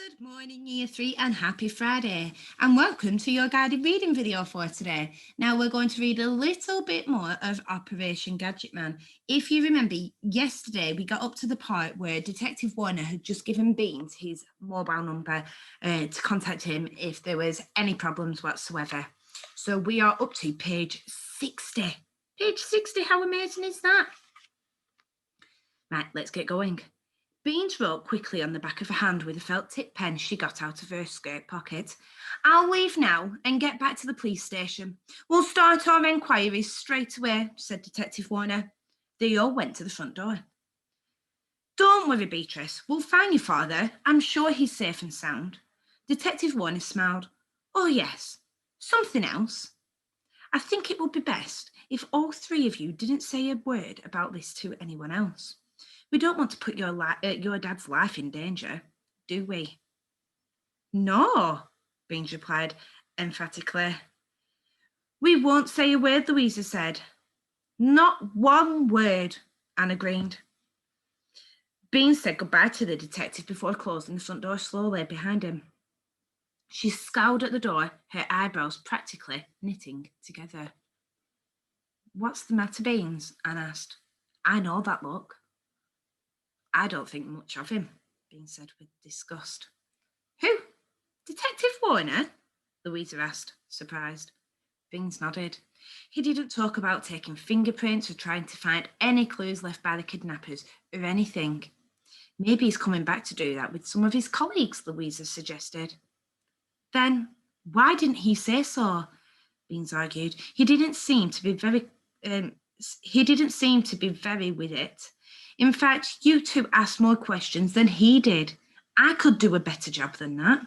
Good morning, Year 3, and happy Friday. And welcome to your guided reading video for today. Now, we're going to read a little bit more of Operation Gadget Man. If you remember, yesterday we got up to the part where Detective Warner had just given Beans his mobile number to contact him if there was any problems whatsoever. So we are up to page 60. Page 60, how amazing is that? Right, let's get going. Beans wrote quickly on the back of her hand with a felt tip pen she got out of her skirt pocket. I'll leave now and get back to the police station. We'll start our enquiries straight away, said Detective Warner. They all went to the front door. Don't worry, Beatrice. We'll find your father. I'm sure he's safe and sound. Detective Warner smiled. Oh, yes. Something else. I think it would be best if all three of you didn't say a word about this to anyone else. We don't want to put your dad's life in danger, do we? No, Beans replied emphatically. We won't say a word, Louisa said. Not one word, Anne agreed. Beans said goodbye to the detective before closing the front door slowly behind him. She scowled at the door, her eyebrows practically knitting together. What's the matter, Beans? Anne asked. I know that look. I don't think much of him, Beans said with disgust. Who? Detective Warner? Louisa asked, surprised. Beans nodded. He didn't talk about taking fingerprints or trying to find any clues left by the kidnappers or anything. Maybe he's coming back to do that with some of his colleagues, Louisa suggested. Then why didn't he say so? Beans argued. He didn't seem to be very with it. In fact, you two asked more questions than he did. I could do a better job than that.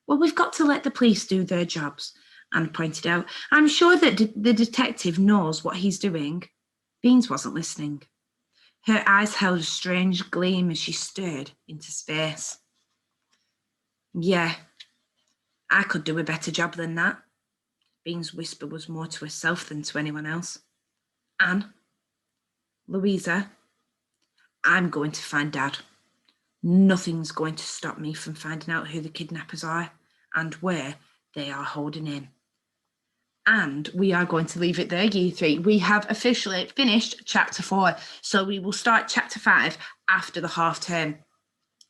Well, we've got to let the police do their jobs, Anne pointed out. I'm sure that the detective knows what he's doing. Beans wasn't listening. Her eyes held a strange gleam as she stared into space. Yeah, I could do a better job than that. Beans' whisper was more to herself than to anyone else. Anne, Louisa, I'm going to find Dad. Nothing's going to stop me from finding out who the kidnappers are and where they are holding him. And we are going to leave it there, Year 3. We have officially finished Chapter 4, so we will start Chapter 5 after the half term.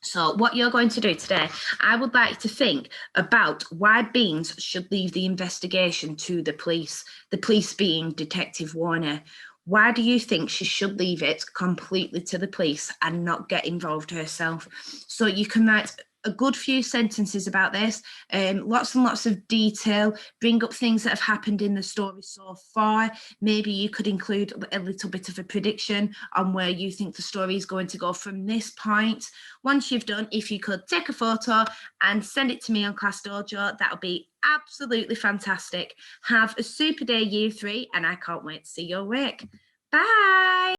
So what you're going to do today, I would like to think about why Beans should leave the investigation to the police being Detective Warner. Why do you think she should leave it completely to the police and not get involved herself? So you can write a good few sentences about this, lots and lots of detail, bring up things that have happened in the story so far. Maybe you could include a little bit of a prediction on where you think the story is going to go from this point. Once you've done, if you could take a photo and send it to me on Class Dojo, that would be absolutely fantastic. Have a super day, Year 3, and I can't wait to see your work. Bye.